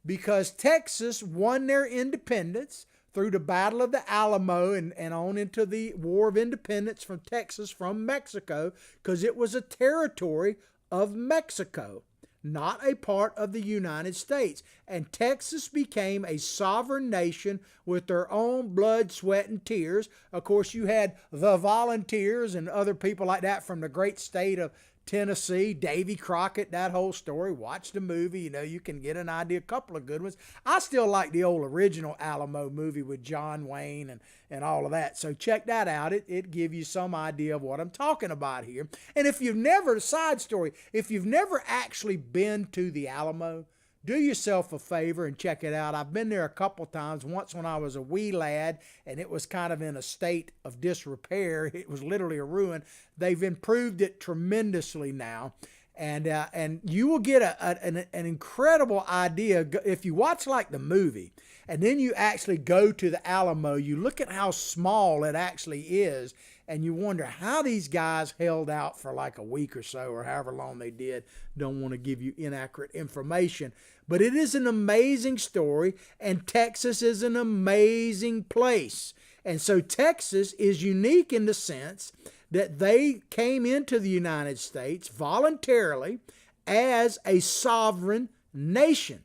because Texas won their independence through the Battle of the Alamo and on into the War of Independence from Texas from Mexico, because it was a territory of Mexico, not a part of the United States. And Texas became a sovereign nation with their own blood, sweat, and tears. Of course, you had the volunteers and other people like that from the great state of Tennessee, Davy Crockett, that whole story. Watch the movie, you can get an idea, a couple of good ones. I still like the old original Alamo movie with John Wayne and all of that. So check that out. It gives you some idea of what I'm talking about here. And if you've never, side story, if you've never actually been to the Alamo, do yourself a favor and check it out. I've been there a couple times. Once when I was a wee lad, and it was kind of in a state of disrepair. It was literally a ruin. They've improved it tremendously now. And you will get an incredible idea if you watch like the movie, and then you actually go to the Alamo. You look at how small it actually is, and you wonder how these guys held out for like a week or so, or however long they did. Don't want to give you inaccurate information. But it is an amazing story, and Texas is an amazing place. And so Texas is unique in the sense that they came into the United States voluntarily as a sovereign nation.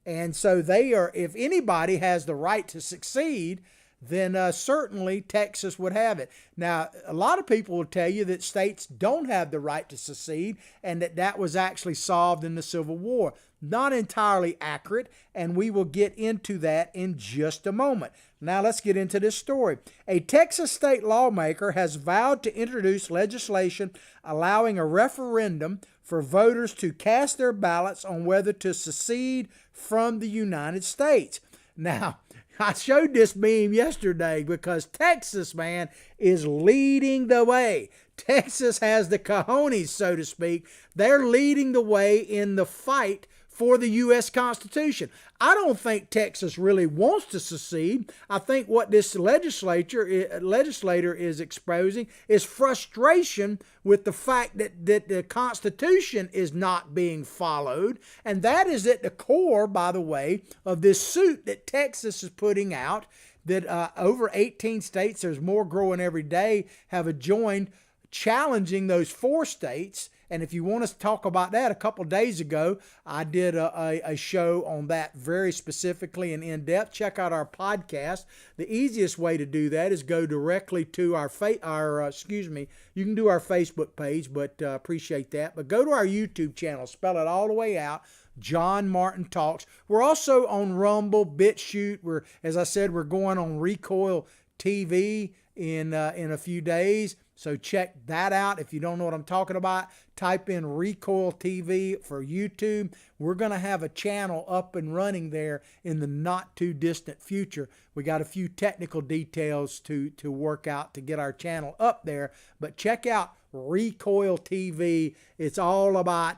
And so they are, if anybody has the right to succeed, then certainly Texas would have it. Now, a lot of people will tell you that states don't have the right to secede and that was actually solved in the Civil War. Not entirely accurate, and we will get into that in just a moment. Now let's get into this story. A Texas state lawmaker has vowed to introduce legislation allowing a referendum for voters to cast their ballots on whether to secede from the United States. Now, I showed this meme yesterday because Texas, man, is leading the way. Texas has the cojones, so to speak. They're leading the way in the fight for the U.S. Constitution. I don't think Texas really wants to secede. I think what this legislator is exposing is frustration with the fact that the Constitution is not being followed. And that is at the core, by the way, of this suit that Texas is putting out, that over 18 states, there's more growing every day, have joined, challenging those 4 states. And if you want us to talk about that, a couple of days ago, I did a show on that very specifically and in depth. Check out our podcast. The easiest way to do that is go directly to you can do our Facebook page, but appreciate that. But go to our YouTube channel, spell it all the way out, John Martin Talks. We're also on Rumble, BitChute. As I said, we're going on Recoil TV in a few days. So check that out. If you don't know what I'm talking about, type in Recoil TV for YouTube. We're going to have a channel up and running there in the not too distant future. We got a few technical details to work out to get our channel up there. But check out Recoil TV. It's all about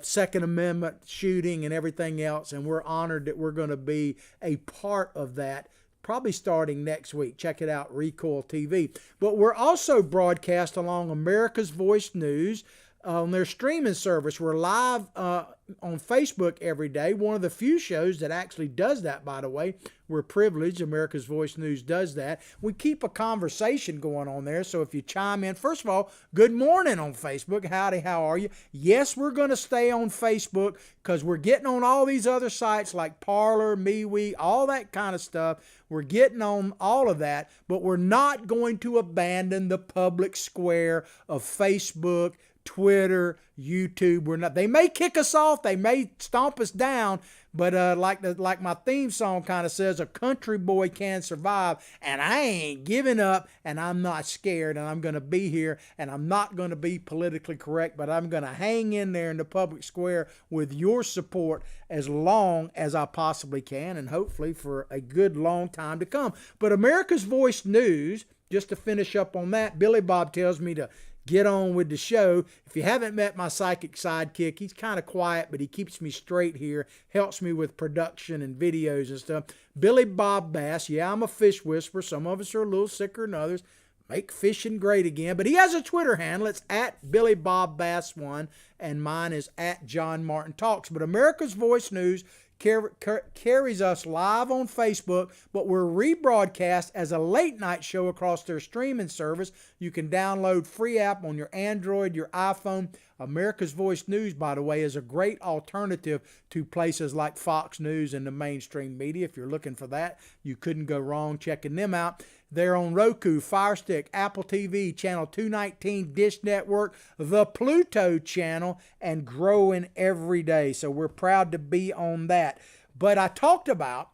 Second Amendment shooting and everything else. And we're honored that we're going to be a part of that, probably starting next week. Check it out, Recoil TV. But we're also broadcast along America's Voice News on their streaming service. We're live on Facebook every day. One of the few shows that actually does that, by the way. We're privileged. America's Voice News does that. We keep a conversation going on there. So if you chime in, first of all, good morning on Facebook. Howdy, how are you? Yes, we're going to stay on Facebook because we're getting on all these other sites like Parler, MeWe, all that kind of stuff. We're getting on all of that, but we're not going to abandon the public square of Facebook, Twitter, YouTube. We're not. They may kick us off. They may stomp us down. But like my theme song kind of says, a country boy can survive. And I ain't giving up, and I'm not scared, and I'm going to be here, and I'm not going to be politically correct, but I'm going to hang in there in the public square with your support as long as I possibly can, and hopefully for a good long time to come. But America's Voice News, just to finish up on that, Billy Bob tells me to get on with the show. If you haven't met my psychic sidekick, he's kind of quiet, but he keeps me straight here, helps me with production and videos and stuff. Billy Bob Bass. Yeah, I'm a fish whisperer. Some of us are a little sicker than others. Make fishing great again. But he has a Twitter handle. It's at Billy Bob Bass 1, and mine is at John Martin Talks. But America's Voice News carries us live on Facebook, but we're rebroadcast as a late night show across their streaming service. You can download free app on your Android, your iPhone. America's Voice News, by the way, is a great alternative to places like Fox News and the mainstream media. If you're looking for that, you couldn't go wrong checking them out. They're on Roku, Fire Stick, Apple TV, Channel 219, Dish Network, the Pluto channel, and growing every day. So we're proud to be on that. But I talked about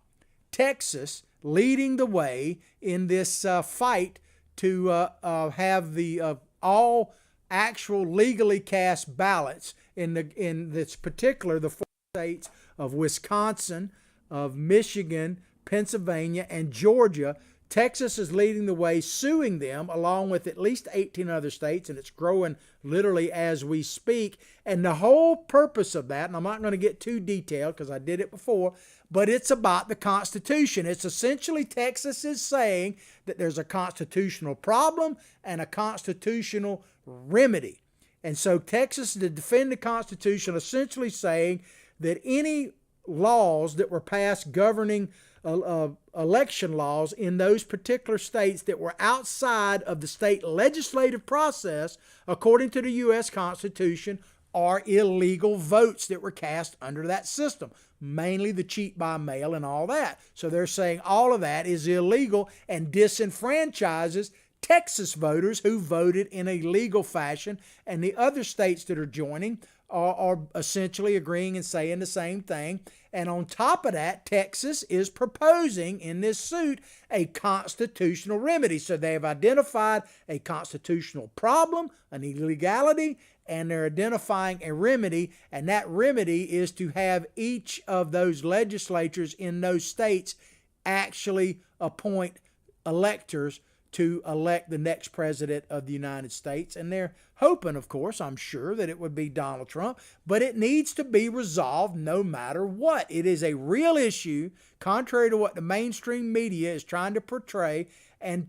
Texas leading the way in this fight to have the all actual legally cast ballots in this particular, the 4 states of Wisconsin, of Michigan, Pennsylvania, and Georgia. Texas is leading the way, suing them along with at least 18 other states, and it's growing literally as we speak. And the whole purpose of that, and I'm not going to get too detailed because I did it before, but it's about the Constitution. It's essentially Texas is saying that there's a constitutional problem and a constitutional remedy. And so Texas, to defend the Constitution, essentially saying that any laws that were passed governing election laws in those particular states that were outside of the state legislative process, according to the U.S. Constitution, are illegal votes that were cast under that system, mainly the cheat by mail and all that. So they're saying all of that is illegal and disenfranchises Texas voters who voted in a legal fashion, and the other states that are joining are essentially agreeing and saying the same thing. And on top of that, Texas is proposing in this suit a constitutional remedy. So they have identified a constitutional problem, an illegality, and they're identifying a remedy. And that remedy is to have each of those legislatures in those states actually appoint electors to elect the next president of the United States. And they're hoping, of course, I'm sure, that it would be Donald Trump, but it needs to be resolved no matter what. It is a real issue, contrary to what the mainstream media is trying to portray, and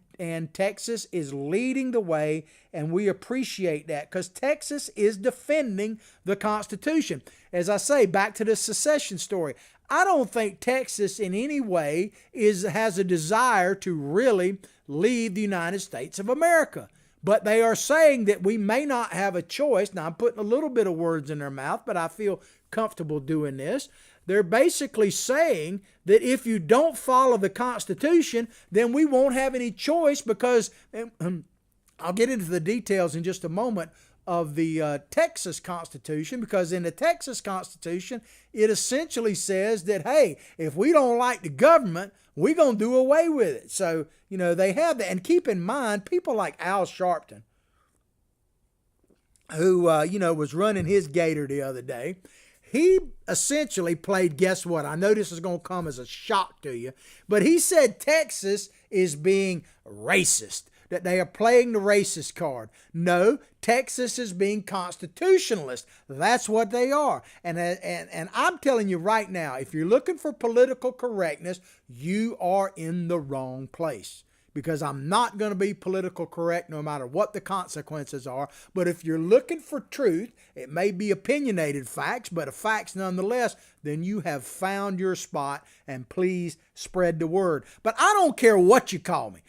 Texas is leading the way, and we appreciate that because Texas is defending the Constitution. As I say, back to the secession story, I don't think Texas in any way has a desire to really leave the United States of America. But they are saying that we may not have a choice. Now, I'm putting a little bit of words in their mouth, but I feel comfortable doing this. They're basically saying that if you don't follow the Constitution, then we won't have any choice because, I'll get into the details in just a moment, of the Texas Constitution, because in the Texas Constitution, it essentially says that, hey, if we don't like the government, we're going to do away with it. So, they have that. And keep in mind, people like Al Sharpton, who, was running his gator the other day, he essentially played, guess what? I know this is going to come as a shock to you, but he said Texas is being racist, that they are playing the racist card. No, Texas is being constitutionalist. That's what they are. And I'm telling you right now, if you're looking for political correctness, you are in the wrong place. Because I'm not going to be political correct no matter what the consequences are. But if you're looking for truth, it may be opinionated facts, but facts nonetheless, then you have found your spot, and please spread the word. But I don't care what you call me.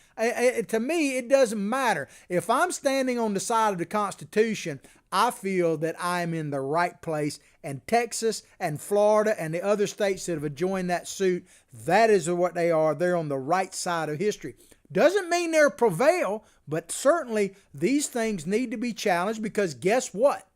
To me, it doesn't matter. If I'm standing on the side of the Constitution, I feel that I'm in the right place. And Texas and Florida and the other states that have joined that suit, that is what they are. They're on the right side of history. Doesn't mean they'll prevail, but certainly these things need to be challenged because guess what?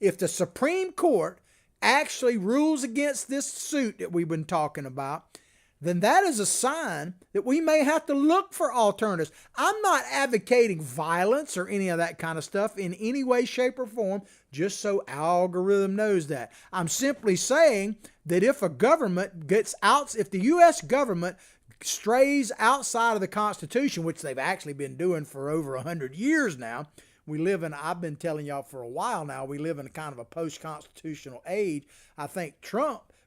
If the Supreme Court actually rules against this suit that we've been talking about, then that is a sign that we may have to look for alternatives. I'm not advocating violence or any of that kind of stuff in any way, shape, or form, just so algorithm knows that. I'm simply saying that if a government gets out, if the U.S. government strays outside of the Constitution, which they've actually been doing for over 100 years now. I've been telling y'all for a while now, we live in a kind of a post-constitutional age. I think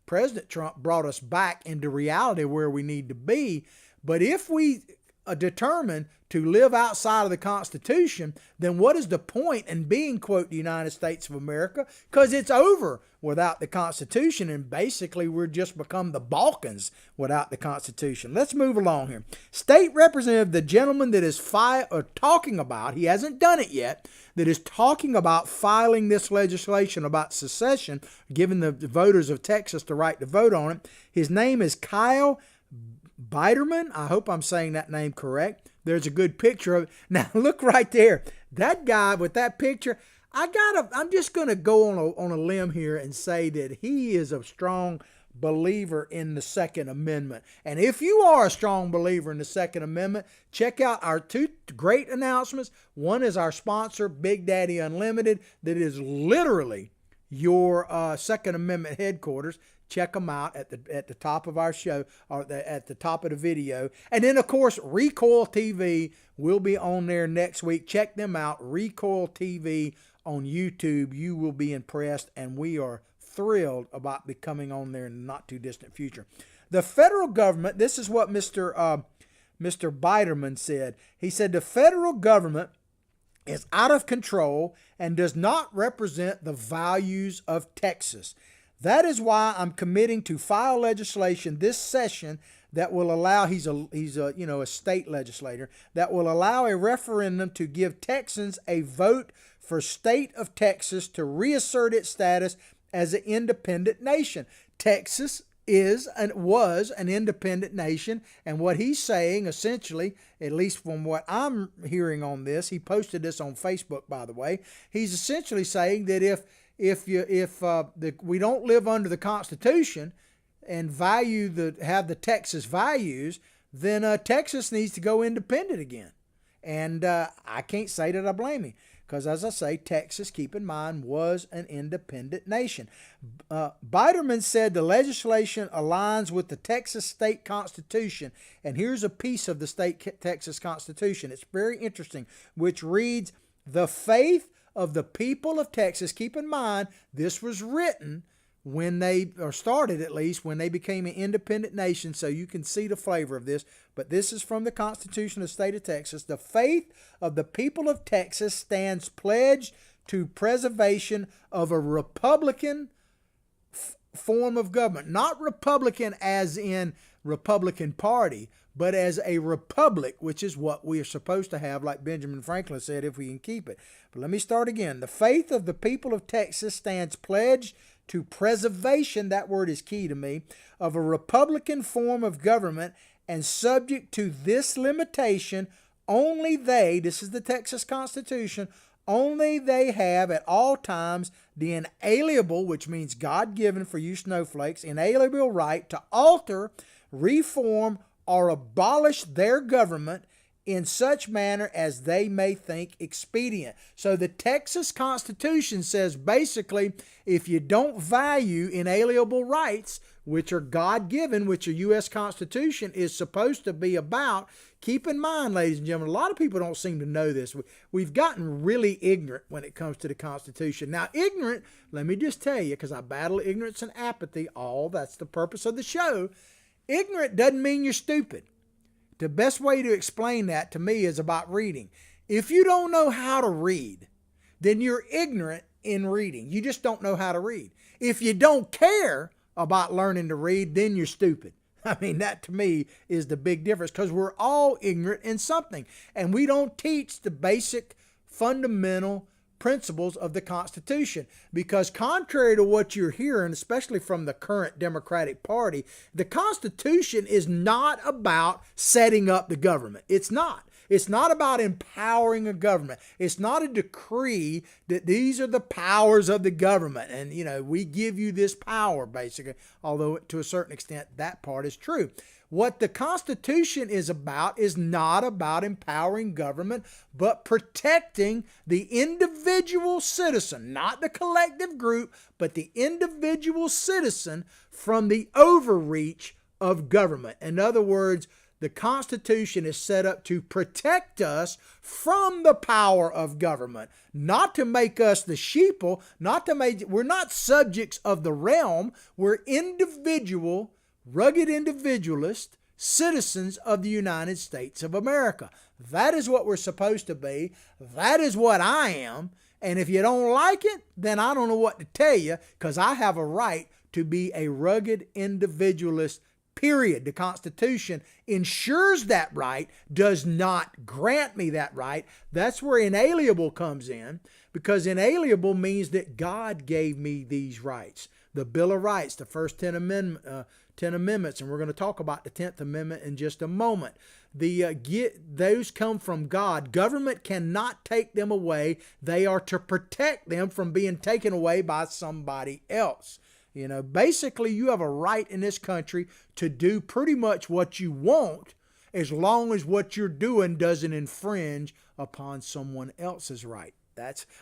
President Trump brought us back into reality where we need to be. But if we determined to live outside of the Constitution, then what is the point in being, quote, the United States of America? Because it's over without the Constitution, and basically we're just become the Balkans without the Constitution. Let's move along here. State Representative, the gentleman that is talking about, he hasn't done it yet, that is talking about filing this legislation about secession, giving the voters of Texas the right to vote on it. His name is Kyle Biderman. I hope I'm saying that name correct. There's a good picture of it. Now look right there. That guy with that picture, I'm just going to go on a limb here and say that he is a strong believer in the Second Amendment. And if you are a strong believer in the Second Amendment, check out our two great announcements. One is our sponsor, Big Daddy Unlimited, that is literally your Second Amendment headquarters. Check them out at the top of our show, or at the top of the video. And then, of course, Recoil TV will be on there next week. Check them out, Recoil TV on YouTube. You will be impressed, and we are thrilled about becoming on there in the not too distant future. The federal government, this is what Mr. Biderman said. He said the federal government is out of control and does not represent the values of Texas. That is why I'm committing to file legislation this session that will allow, he's a state legislator, that will allow a referendum to give Texans a vote for state of Texas to reassert its status as an independent nation. Texas was an independent nation, and what he's saying essentially, at least from what I'm hearing on this, he posted this on Facebook, by the way, he's essentially saying that if we don't live under the Constitution and have the Texas values, then Texas needs to go independent again. And I can't say that I blame him, because as I say, Texas, keep in mind, was an independent nation. Biderman said the legislation aligns with the Texas state constitution. And here's a piece of the state Texas constitution. It's very interesting, which reads, the faith of the people of Texas. Keep in mind, this was written when started at least, when they became an independent nation, so you can see the flavor of this. But this is from the Constitution of the state of Texas. The faith of the people of Texas stands pledged to preservation of a Republican form of government. Not Republican as in Republican Party, but as a republic, which is what we are supposed to have, like Benjamin Franklin said, if we can keep it. But let me start again. The faith of the people of Texas stands pledged to preservation, that word is key to me, of a Republican form of government, and subject to this limitation, only they, this is the Texas Constitution, only they have at all times the inalienable, which means God-given for you snowflakes, inalienable right to alter, reform, or abolish their government in such manner as they may think expedient. So the Texas Constitution says basically, if you don't value inalienable rights, which are God-given, which a U.S. Constitution is supposed to be about, keep in mind, ladies and gentlemen, a lot of people don't seem to know this. We've gotten really ignorant when it comes to the Constitution. Now, ignorant, let me just tell you, because I battle ignorance and apathy, that's the purpose of the show. Ignorant doesn't mean you're stupid. The best way to explain that to me is about reading. If you don't know how to read, then you're ignorant in reading. You just don't know how to read. If you don't care about learning to read, then you're stupid. I mean, that to me is the big difference, because we're all ignorant in something, and we don't teach the basic fundamental principles of the Constitution, because contrary to what you're hearing, especially from the current Democratic Party, the Constitution is not about setting up the government. It's not. It's not about empowering a government. It's not a decree that these are the powers of the government and, we give you this power, basically, although to a certain extent that part is true. What the Constitution is not about empowering government, but protecting the individual citizen, not the collective group, but the individual citizen from the overreach of government. In other words, the Constitution is set up to protect us from the power of government, not to make us the sheeple, we're not subjects of the realm, we're rugged individualists, citizens of the United States of America. That is what we're supposed to be. That is what I am. And if you don't like it, then I don't know what to tell you, because I have a right to be a rugged individualist, period. The Constitution ensures that right, does not grant me that right. That's where inalienable comes in, because inalienable means that God gave me these rights. The Bill of Rights, the first 10 Amendments, and we're going to talk about the 10th Amendment in just a moment. Those come from God. Government cannot take them away. They are to protect them from being taken away by somebody else. Basically, you have a right in this country to do pretty much what you want, as long as what you're doing doesn't infringe upon someone else's right.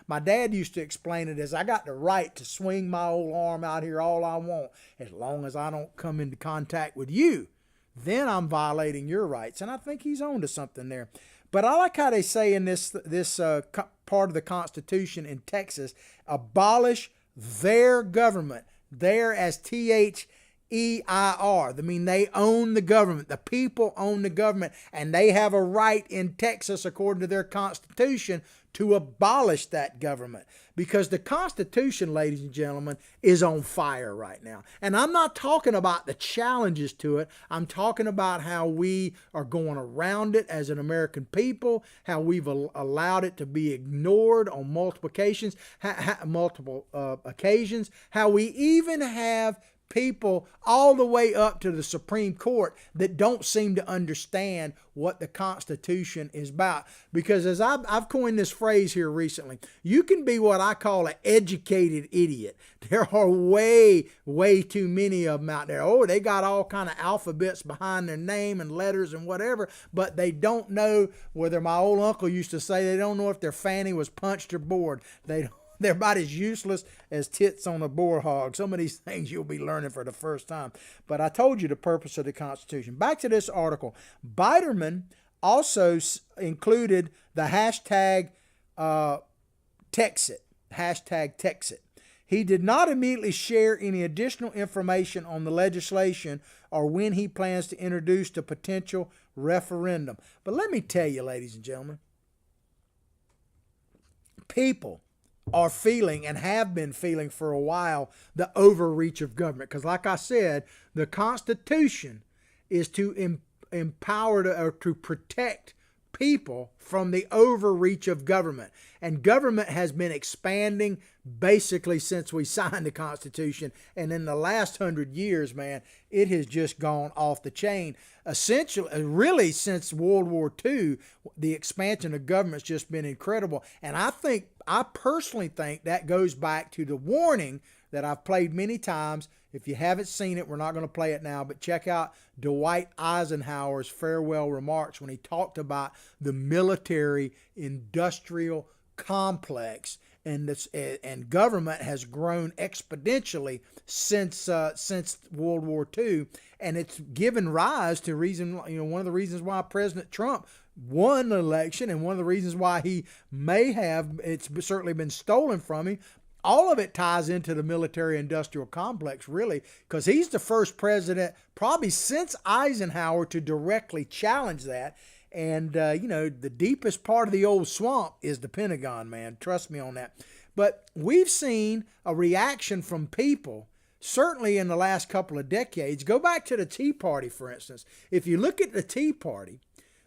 My dad used to explain it as, I got the right to swing my old arm out here all I want, as long as I don't come into contact with you. Then I'm violating your rights. And I think he's on to something there. But I like how they say in this part of the Constitution in Texas, abolish their government. There as THEIR. I mean, they own the government. The people own the government. And they have a right in Texas, according to their Constitution, to abolish that government. Because the Constitution, ladies and gentlemen, is on fire right now. And I'm not talking about the challenges to it. I'm talking about how we are going around it as an American people, how we've allowed it to be ignored on multiple occasions, how we even have people all the way up to the Supreme Court that don't seem to understand what the Constitution is about. Because as I've coined this phrase here recently, you can be what I call an educated idiot. There are way, way too many of them out there. Oh, they got all kind of alphabets behind their name and letters and whatever, but they don't know, whether my old uncle used to say, they don't know if their fanny was punched or bored. They're about as useless as tits on a boar hog. Some of these things you'll be learning for the first time. But I told you the purpose of the Constitution. Back to this article. Biderman also included the hashtag Texit. Hashtag Texit. He did not immediately share any additional information on the legislation or when he plans to introduce the potential referendum. But let me tell you, ladies and gentlemen, people are feeling, and have been feeling for a while, the overreach of government. Because like I said, the Constitution is to empower or to protect people from the overreach of government. And government has been expanding basically since we signed the Constitution. And in the last 100 years, man, it has just gone off the chain. Essentially, really since World War II, the expansion of government's just been incredible. And I personally think that goes back to the warning that I've played many times. If you haven't seen it, we're not going to play it now, but check out Dwight Eisenhower's farewell remarks when he talked about the military industrial complex, and government has grown exponentially since World War II, and it's given rise to one of the reasons why President Trump won the election, and one of the reasons why it's certainly been stolen from him. All of it ties into the military-industrial complex, really, because he's the first president, probably since Eisenhower, to directly challenge that. And, the deepest part of the old swamp is the Pentagon, man. Trust me on that. But we've seen a reaction from people, certainly in the last couple of decades. Go back to the Tea Party, for instance. If you look at the Tea Party,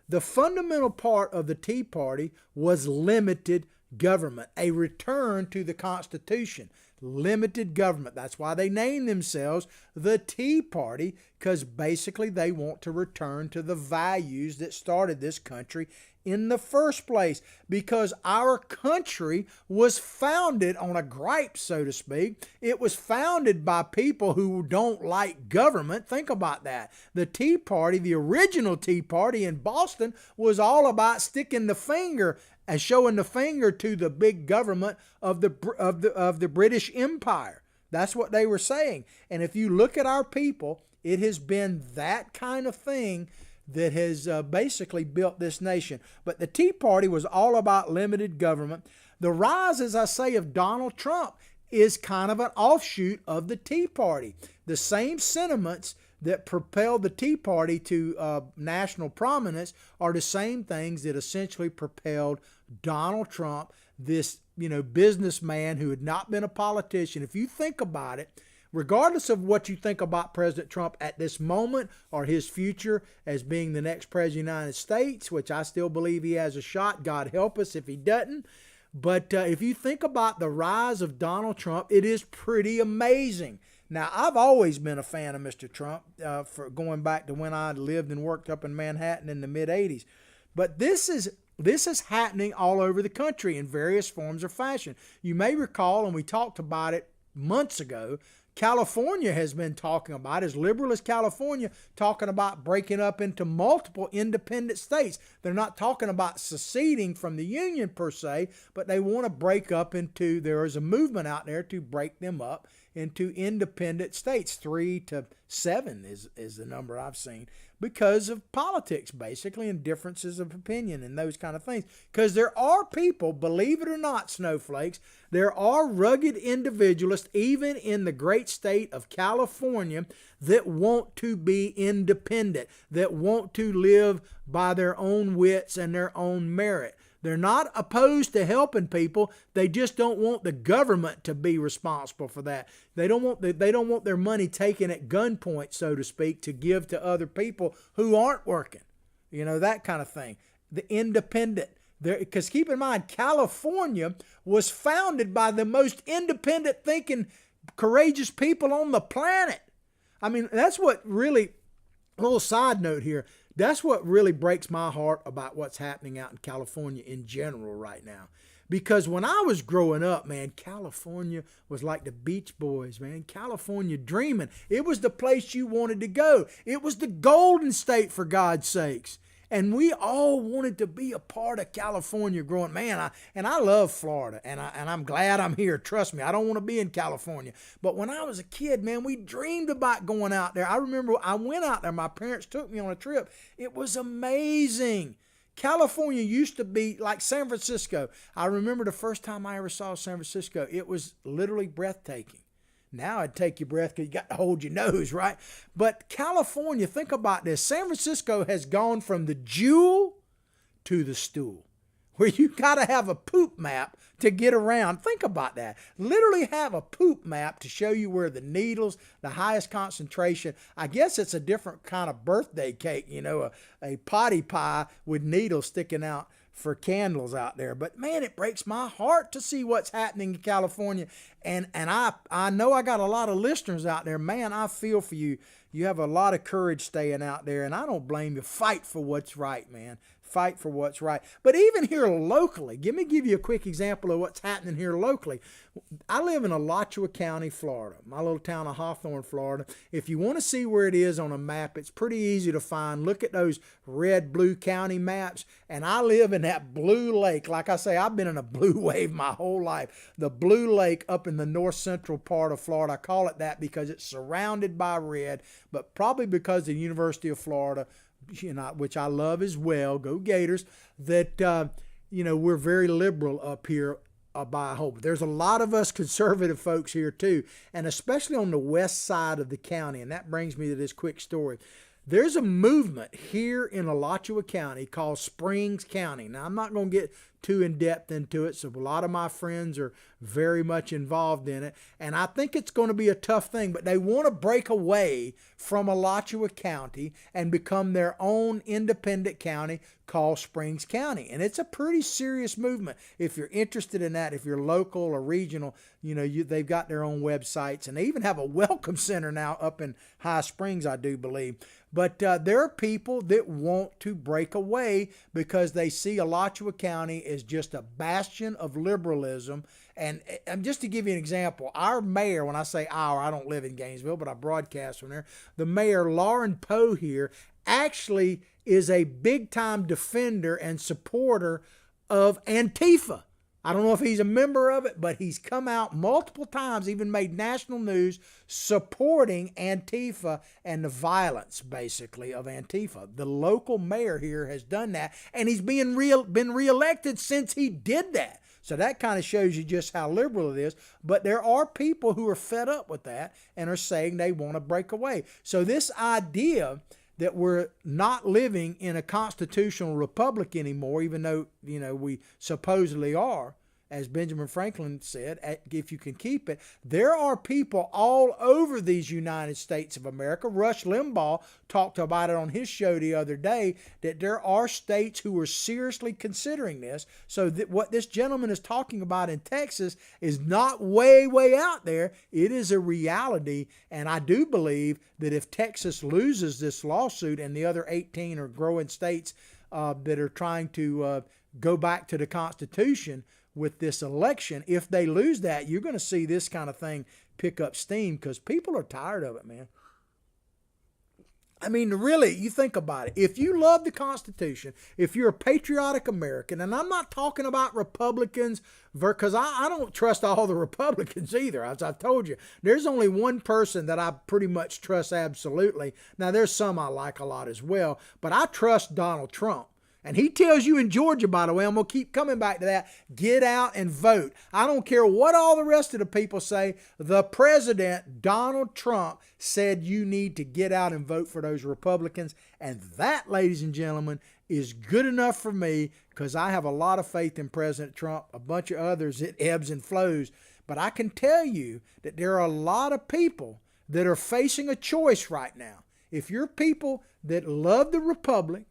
the fundamental part of the Tea Party was limited government, a return to the Constitution, limited government. That's why they named themselves the Tea Party, because basically they want to return to the values that started this country in the first place, because our country was founded on a gripe, so to speak. It was founded by people who don't like government. Think about that. The Tea Party, the original Tea Party in Boston, was all about sticking the finger and showing the finger to the big government of the British Empire. That's what they were saying. And if you look at our people, it has been that kind of thing that has basically built this nation. But the Tea Party was all about limited government. The rise, as I say, of Donald Trump is kind of an offshoot of the Tea Party. The same sentiments that propelled the Tea Party to national prominence are the same things that essentially propelled Donald Trump, this businessman who had not been a politician. If you think about it, regardless of what you think about President Trump at this moment or his future as being the next president of the United States, which I still believe he has a shot, God help us if he doesn't. But if you think about the rise of Donald Trump, it is pretty amazing. Now, I've always been a fan of Mr. Trump, for going back to when I lived and worked up in Manhattan in the mid-'80s. But this is happening all over the country in various forms or fashion. You may recall, and we talked about it months ago, California has been talking about, as liberal as California, talking about breaking up into multiple independent states. They're not talking about seceding from the Union per se, but they want to break up into, there is a movement out there to break them up into independent states. 3 to 7 is the number I've seen, because of politics, basically, and differences of opinion and those kind of things. Because there are people, believe it or not, snowflakes, there are rugged individualists, even in the great state of California, that want to be independent, that want to live by their own wits and their own merit. They're not opposed to helping people. They just don't want the government to be responsible for that. They don't want their money taken at gunpoint, so to speak, to give to other people who aren't working. That kind of thing. The independent. Because keep in mind, California was founded by the most independent thinking, courageous people on the planet. I mean, that's what really, a little side note here, that's what really breaks my heart about what's happening out in California in general right now. Because when I was growing up, man, California was like the Beach Boys, man. California dreaming. It was the place you wanted to go. It was the Golden State, for God's sakes. And we all wanted to be a part of California growing. Man, I love Florida, and I'm glad I'm here. Trust me, I don't want to be in California. But when I was a kid, man, we dreamed about going out there. I remember I went out there. My parents took me on a trip. It was amazing. California used to be like San Francisco. I remember the first time I ever saw San Francisco. It was literally breathtaking. Now it'd take your breath because you got to hold your nose, right? But California, think about this. San Francisco has gone from the jewel to the stool, where you got to have a poop map to get around. Think about that. Literally have a poop map to show you where the needles, the highest concentration. I guess it's a different kind of birthday cake, a potty pie with needles sticking out for candles out there. But man, it breaks my heart to see what's happening in California. And I know I got a lot of listeners out there. Man, I feel for you. You have a lot of courage staying out there, and I don't blame you. Fight for what's right, man. Fight for what's right. But even here locally, give you a quick example of what's happening here locally. I live in Alachua County, Florida, my little town of Hawthorne, Florida. If you want to see where it is on a map, it's pretty easy to find. Look at those red-blue county maps, and I live in that blue lake. Like I say, I've been in a blue wave my whole life. The blue lake up in the north central part of Florida. I call it that because it's surrounded by red, but probably because the University of Florida, which I love as well, go Gators, that, we're very liberal up here by hope. There's a lot of us conservative folks here too, and especially on the west side of the county, and that brings me to this quick story. There's a movement here in Alachua County called Springs County. Now, I'm not going to get too in-depth into it, so a lot of my friends are very much involved in it, and I think it's going to be a tough thing, but they want to break away from Alachua County and become their own independent county called Springs County, and it's a pretty serious movement. If you're interested in that, if you're local or regional, they've got their own websites, and they even have a welcome center now up in High Springs, I do believe. But there are people that want to break away because they see Alachua County as just a bastion of liberalism. And just to give you an example, our mayor, when I say our, I don't live in Gainesville, but I broadcast from there. The mayor, Lauren Poe here, actually is a big-time defender and supporter of Antifa. I don't know if he's a member of it, but he's come out multiple times, even made national news, supporting Antifa and the violence, basically, of Antifa. The local mayor here has done that, and he's been reelected since he did that. So that kind of shows you just how liberal it is. But there are people who are fed up with that and are saying they want to break away. So this idea that we're not living in a constitutional republic anymore, even though, we supposedly are, as Benjamin Franklin said, if you can keep it, there are people all over these United States of America. Rush Limbaugh talked about it on his show the other day, that there are states who are seriously considering this. So that what this gentleman is talking about in Texas is not way, way out there. It is a reality. And I do believe that if Texas loses this lawsuit and the other 18 or growing states that are trying to go back to the Constitution with this election, if they lose that, you're going to see this kind of thing pick up steam because people are tired of it, man. I mean, really, you think about it. If you love the Constitution, if you're a patriotic American, and I'm not talking about Republicans, because I don't trust all the Republicans either. As I've told you, there's only one person that I pretty much trust absolutely. Now, there's some I like a lot as well, but I trust Donald Trump. And he tells you in Georgia, by the way, I'm going to keep coming back to that, get out and vote. I don't care what all the rest of the people say. The president, Donald Trump, said you need to get out and vote for those Republicans. And that, ladies and gentlemen, is good enough for me because I have a lot of faith in President Trump. A bunch of others, it ebbs and flows. But I can tell you that there are a lot of people that are facing a choice right now. If you're people that love the Republic,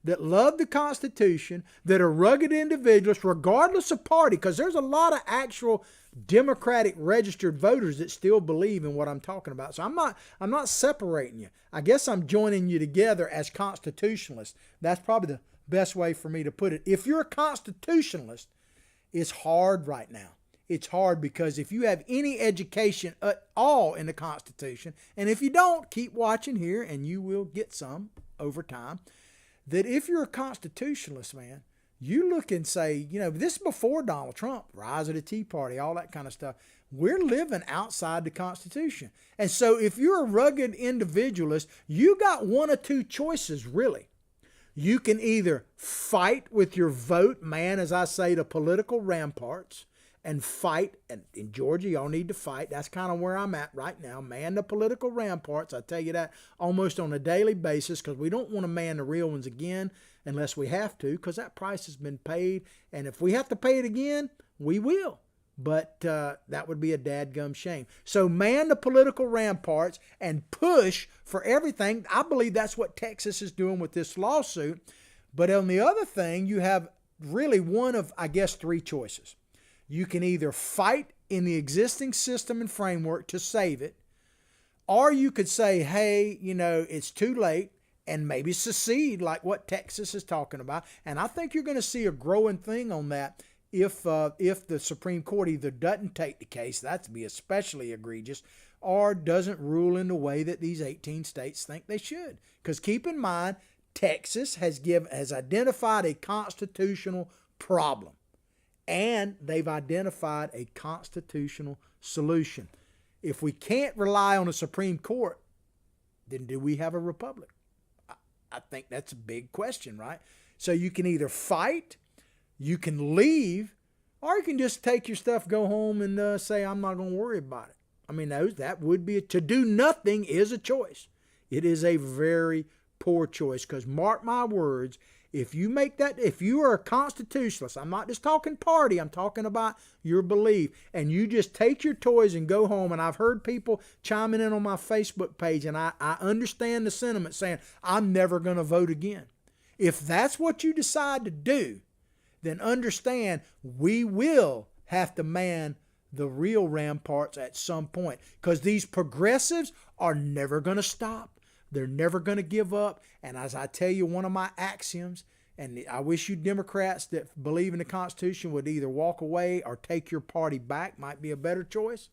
that love the Constitution, that are rugged individuals, regardless of party, because there's a lot of actual Democratic registered voters that still believe in what I'm talking about. So I'm not separating you. I guess I'm joining you together as constitutionalists. That's probably the best way for me to put it. If you're a constitutionalist, it's hard right now. It's hard because if you have any education at all in the Constitution, and if you don't, keep watching here and you will get some over time, that if you're a constitutionalist, man, you look and say, this is before Donald Trump, rise of the Tea Party, all that kind of stuff. We're living outside the Constitution. And so if you're a rugged individualist, you got one or two choices, really. You can either fight with your vote, man, as I say, the political ramparts, and fight. And in Georgia, y'all need to fight. That's kind of where I'm at right now. Man the political ramparts. I tell you that almost on a daily basis because we don't want to man the real ones again unless we have to, because that price has been paid. And if we have to pay it again, we will. But that would be a dadgum shame. So man the political ramparts and push for everything. I believe that's what Texas is doing with this lawsuit. But on the other thing, you have really one of, I guess, three choices. You can either fight in the existing system and framework to save it, or you could say, hey, it's too late, and maybe secede like what Texas is talking about. And I think you're going to see a growing thing on that if the Supreme Court either doesn't take the case, that'd be especially egregious, or doesn't rule in the way that these 18 states think they should. Because keep in mind, Texas has identified a constitutional problem. And they've identified a constitutional solution. If we can't rely on the Supreme Court, then do we have a republic? I think that's a big question, right? So you can either fight, you can leave, or you can just take your stuff, go home, and say, I'm not going to worry about it. I mean, that would be to do nothing is a choice. It is a very poor choice because mark my words, if you are a constitutionalist, I'm not just talking party, I'm talking about your belief, and you just take your toys and go home, and I've heard people chiming in on my Facebook page, and I understand the sentiment saying, I'm never going to vote again. If that's what you decide to do, then understand we will have to man the real ramparts at some point because these progressives are never going to stop. They're never going to give up. And as I tell you, one of my axioms, and I wish you Democrats that believe in the Constitution would either walk away or take your party back, might be a better choice,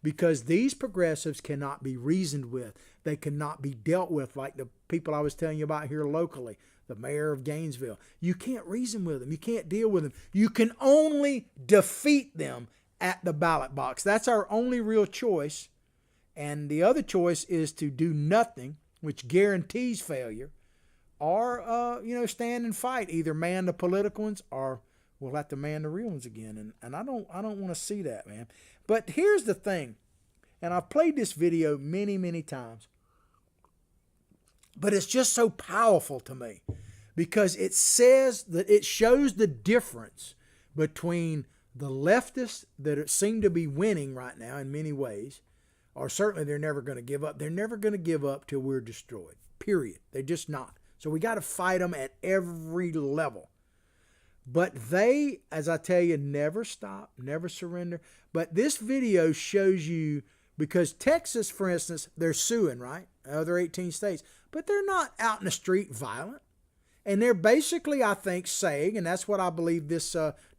because these progressives cannot be reasoned with. They cannot be dealt with like the people I was telling you about here locally, the mayor of Gainesville. You can't reason with them. You can't deal with them. You can only defeat them at the ballot box. That's our only real choice. And the other choice is to do nothing, which guarantees failure, or stand and fight. Either man the political ones or we'll have to man the real ones again. And I don't want to see that, man. But here's the thing, and I've played this video many, many times, but it's just so powerful to me because it says that it shows the difference between the leftists that seem to be winning right now in many ways, or certainly they're never going to give up. They're never going to give up till we're destroyed, period. They're just not. So we got to fight them at every level. But they, as I tell you, never stop, never surrender. But this video shows you, because Texas, for instance, they're suing, right? Other 18 states. But they're not out in the street violent. And they're basically, I think, saying, and that's what I believe this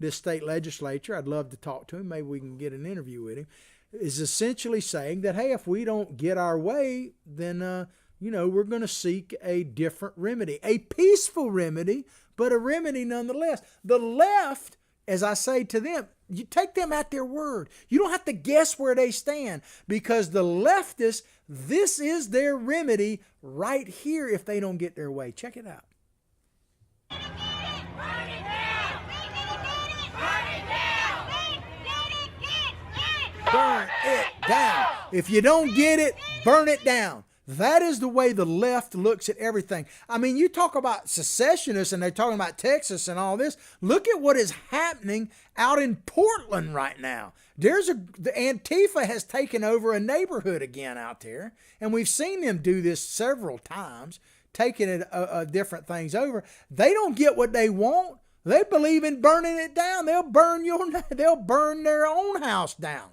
state legislature, I'd love to talk to him, maybe we can get an interview with him, is essentially saying that, hey, if we don't get our way, then, we're going to seek a different remedy, a peaceful remedy, but a remedy nonetheless. The left, as I say to them, you take them at their word. You don't have to guess where they stand, because the leftists, this is their remedy right here if they don't get their way. Check it out. Burn it down. If you don't get it, burn it down. That is the way the left looks at everything. I mean, you talk about secessionists and they're talking about Texas and all this. Look at what is happening out in Portland right now. The Antifa has taken over a neighborhood again out there, and we've seen them do this several times, taking it different things over. They don't get what they want. They believe in burning it down. They'll burn their own house down.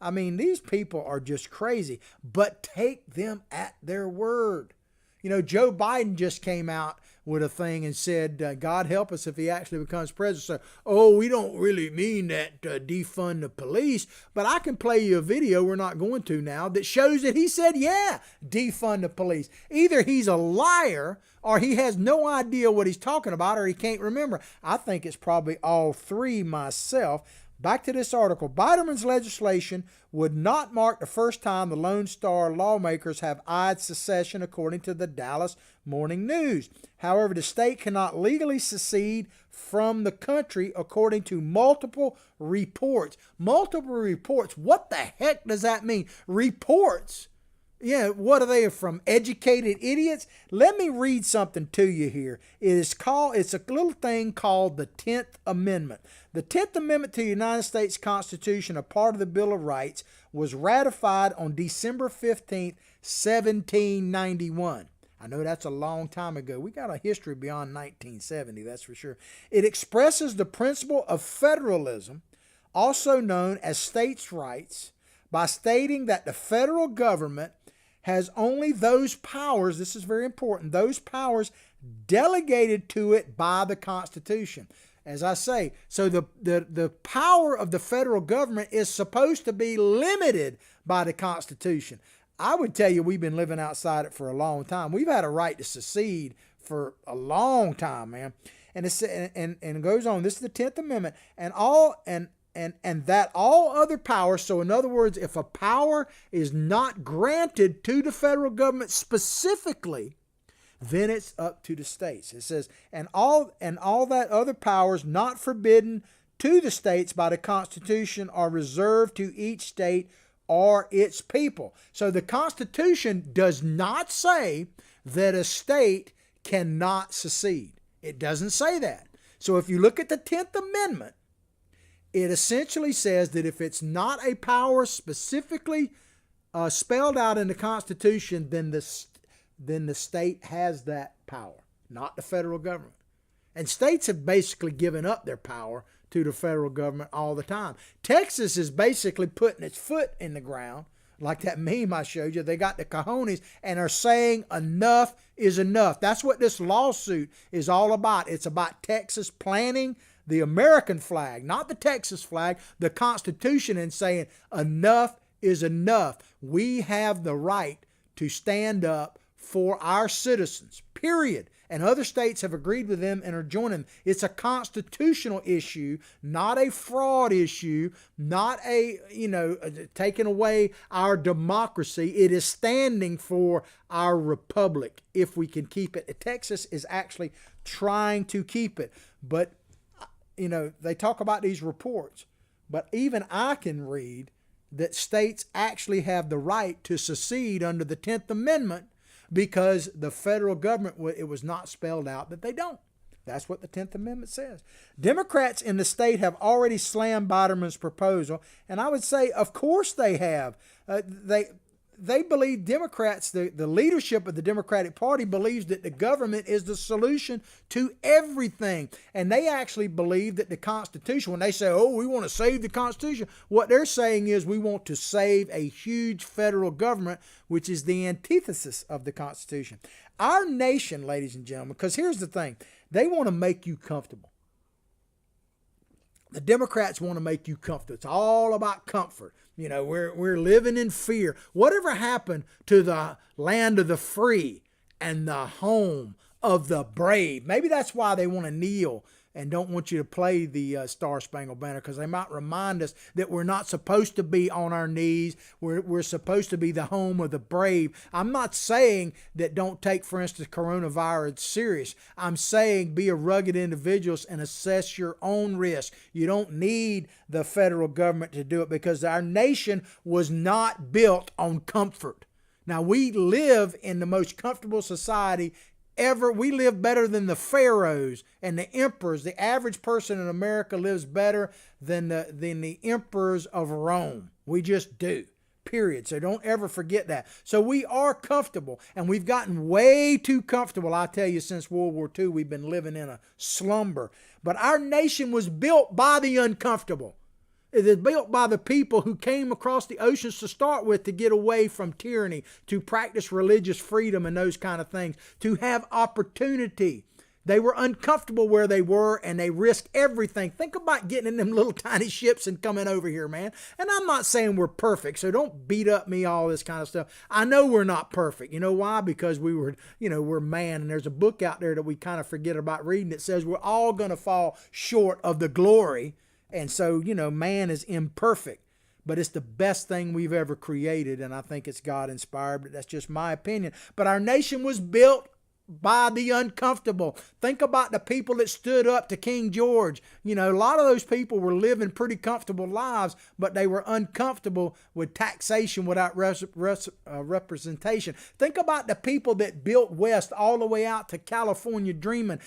I mean, these people are just crazy, but take them at their word. Joe Biden just came out with a thing and said, God help us if he actually becomes president. So, we don't really mean that defund the police, but I can play you a video, we're not going to now, that shows that he said, yeah, defund the police. Either he's a liar or he has no idea what he's talking about, or he can't remember. I think it's probably all three myself. Back to this article. Biden's legislation would not mark the first time the Lone Star lawmakers have eyed secession, according to the Dallas Morning News. However, the state cannot legally secede from the country, according to multiple reports. Multiple reports. What the heck does that mean? Reports. Yeah, what are they from? Educated idiots? Let me read something to you here. It's a little thing called the 10th Amendment. The 10th Amendment to the United States Constitution, a part of the Bill of Rights, was ratified on December 15th, 1791. I know that's a long time ago. We got a history beyond 1970, that's for sure. It expresses the principle of federalism, also known as states' rights, by stating that the federal government has only those powers, this is very important, those powers delegated to it by the Constitution. As I say, so the power of the federal government is supposed to be limited by the Constitution. I would tell you we've been living outside it for a long time. We've had a right to secede for a long time, man. And it goes on. This is the 10th Amendment, and that all other powers, so in other words, if a power is not granted to the federal government specifically, then it's up to the states. It says, and all that other powers not forbidden to the states by the Constitution are reserved to each state or its people. So the Constitution does not say that a state cannot secede. It doesn't say that. So if you look at the 10th Amendment, it essentially says that if it's not a power specifically spelled out in the Constitution, then the state has that power, not the federal government. And states have basically given up their power to the federal government all the time. Texas is basically putting its foot in the ground, like that meme I showed you. They got the cojones and are saying enough is enough. That's what this lawsuit is all about. It's about Texas planting the American flag, not the Texas flag, the Constitution, and saying enough is enough. We have the right to stand up for our citizens, period. And other states have agreed with them and are joining. It's a constitutional issue, not a fraud issue, not taking away our democracy. It is standing for our republic if we can keep it. Texas is actually trying to keep it. But they talk about these reports, but even I can read that states actually have the right to secede under the 10th Amendment because the federal government, it was not spelled out that they don't. That's what the 10th Amendment says. Democrats in the state have already slammed Biderman's proposal, and I would say, of course they have. They believe Democrats, the leadership of the Democratic Party believes that the government is the solution to everything. And they actually believe that the Constitution, when they say, oh, we want to save the Constitution, what they're saying is we want to save a huge federal government, which is the antithesis of the Constitution. Our nation, ladies and gentlemen, because here's the thing, they want to make you comfortable. The Democrats want to make you comfortable. It's all about comfort. We're living in fear. Whatever happened to the land of the free and the home of the brave? Maybe that's why they want to kneel and don't want you to play the Star Spangled Banner, because they might remind us that we're not supposed to be on our knees. We're supposed to be the home of the brave. I'm not saying that don't take, for instance, coronavirus serious. I'm saying be a rugged individual and assess your own risk. You don't need the federal government to do it, because our nation was not built on comfort. Now, we live in the most comfortable society ever. We live better than the pharaohs and the emperors. The average person in America lives better than the emperors of Rome. We just do, period. So don't ever forget that. So we are comfortable, and we've gotten way too comfortable. I tell you, since World War II, we've been living in a slumber. But our nation was built by the uncomfortable. It is built by the people who came across the oceans to start with to get away from tyranny, to practice religious freedom and those kind of things, to have opportunity. They were uncomfortable where they were, and they risked everything. Think about getting in them little tiny ships and coming over here, man. And I'm not saying we're perfect, so don't beat up me, all this kind of stuff. I know we're not perfect. You know why? Because we're man, and there's a book out there that we kind of forget about reading that says we're all going to fall short of the glory. And so, man is imperfect, but it's the best thing we've ever created, and I think it's God-inspired, but that's just my opinion. But our nation was built by the uncomfortable. Think about the people that stood up to King George. A lot of those people were living pretty comfortable lives, but they were uncomfortable with taxation without representation. Think about the people that built west all the way out to California dreaming.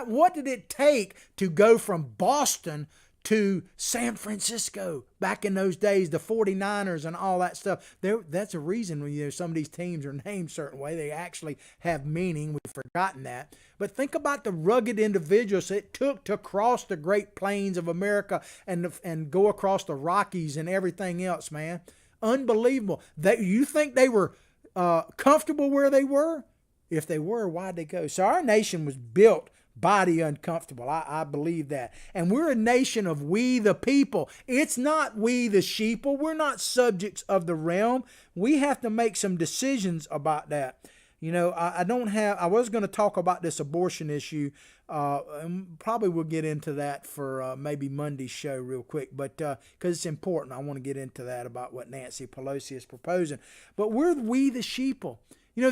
What did it take to go from Boston to San Francisco back in those days, the 49ers and all that stuff? That's a reason when some of these teams are named a certain way. They actually have meaning. We've forgotten that. But think about the rugged individuals it took to cross the Great Plains of America and go across the Rockies and everything else, man. Unbelievable. You think they were comfortable where they were? If they were, why'd they go? So our nation was built by the uncomfortable. I believe that. And we're a nation of we the people. It's not we the sheeple. We're not subjects of the realm. We have to make some decisions about that. I was going to talk about this abortion issue, and probably we'll get into that for maybe Monday's show real quick, but because it's important, I want to get into that about what Nancy Pelosi is proposing. But we're we the sheeple. We're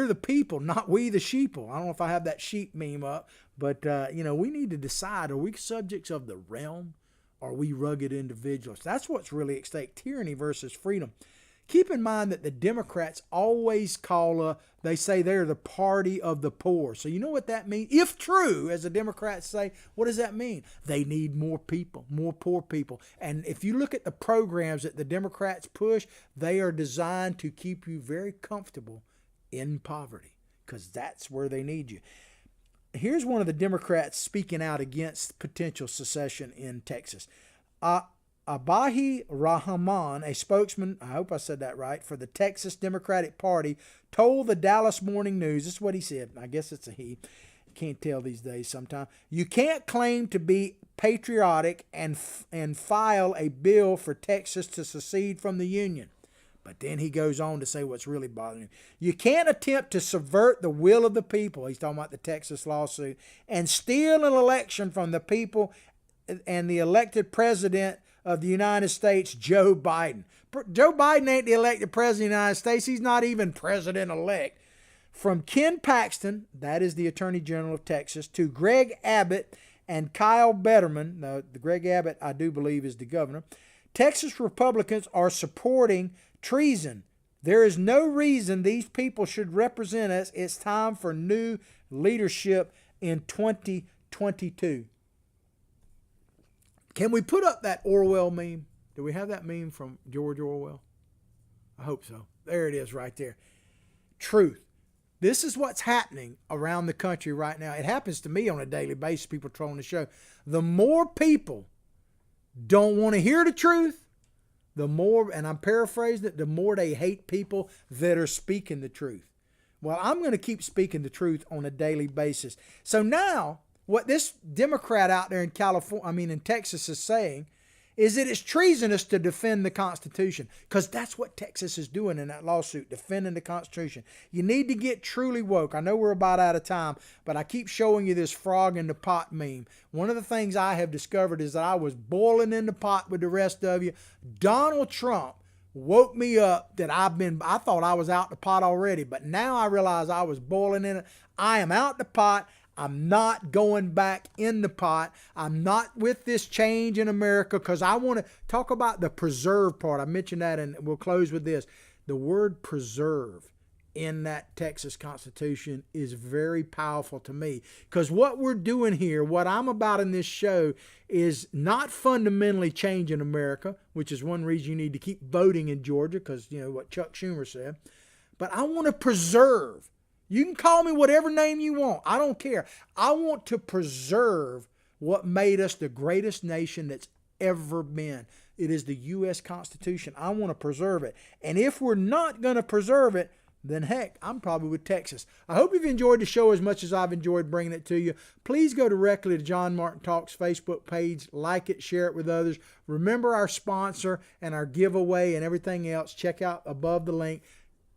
the people, not we the sheeple. I don't know if I have that sheep meme up, but, we need to decide, are we subjects of the realm? Or are we rugged individuals? That's what's really at stake, tyranny versus freedom. Keep in mind that the Democrats always they say they're the party of the poor. So you know what that means? If true, as the Democrats say, what does that mean? They need more people, more poor people. And if you look at the programs that the Democrats push, they are designed to keep you very comfortable in poverty, because that's where they need you. Here's one of the Democrats speaking out against potential secession in Texas. Abahi Rahman, a spokesman, I hope I said that right, for the Texas Democratic Party, told the Dallas Morning News, this is what he said, I guess it's a he, can't tell these days sometimes, you can't claim to be patriotic and file a bill for Texas to secede from the Union. But then he goes on to say what's really bothering him. You can't attempt to subvert the will of the people, he's talking about the Texas lawsuit, and steal an election from the people and the elected president of the United States, Joe Biden. Joe Biden ain't the elected president of the United States. He's not even president-elect. From Ken Paxton, that is the Attorney General of Texas, to Greg Abbott and Kyle Betterman, the Greg Abbott, I do believe, is the governor. Texas Republicans are supporting treason. There is no reason these people should represent us. It's time for new leadership in 2022. Can we put up that Orwell meme? Do we have that meme from George Orwell? I hope so. There it is right there. Truth. This is what's happening around the country right now. It happens to me on a daily basis, people trolling the show. The more people don't want to hear the truth, the more, and I'm paraphrasing it, the more they hate people that are speaking the truth. Well, I'm going to keep speaking the truth on a daily basis. So now, what this Democrat out there in in Texas is saying is that it's treasonous to defend the Constitution, because that's what Texas is doing in that lawsuit, defending the Constitution. You need to get truly woke. I know we're about out of time, but I keep showing you this frog in the pot meme. One of the things I have discovered is that I was boiling in the pot with the rest of you. Donald Trump woke me up that I thought I was out the pot already, but now I realize I was boiling in it. I am out the pot. I'm not going back in the pot. I'm not with this change in America, because I want to talk about the preserve part. I mentioned that, and we'll close with this. The word preserve in that Texas Constitution is very powerful to me, because what we're doing here, what I'm about in this show, is not fundamentally changing America, which is one reason you need to keep voting in Georgia, because you know what Chuck Schumer said. But I want to preserve. You can call me whatever name you want. I don't care. I want to preserve what made us the greatest nation that's ever been. It is the U.S. Constitution. I want to preserve it. And if we're not going to preserve it, then heck, I'm probably with Texas. I hope you've enjoyed the show as much as I've enjoyed bringing it to you. Please go directly to John Martin Talks Facebook page. Like it, share it with others. Remember our sponsor and our giveaway and everything else. Check out above the link.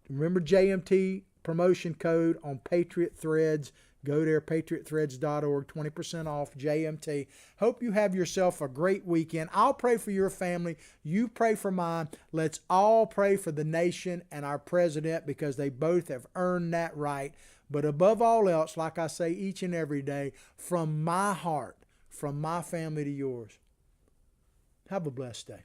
Remember JMT promotion code on Patriot Threads. Go there, patriotthreads.org, 20% off JMT. Hope you have yourself a great weekend. I'll pray for your family. You pray for mine. Let's all pray for the nation and our president, because they both have earned that right. But above all else, like I say each and every day, from my heart, from my family to yours, have a blessed day.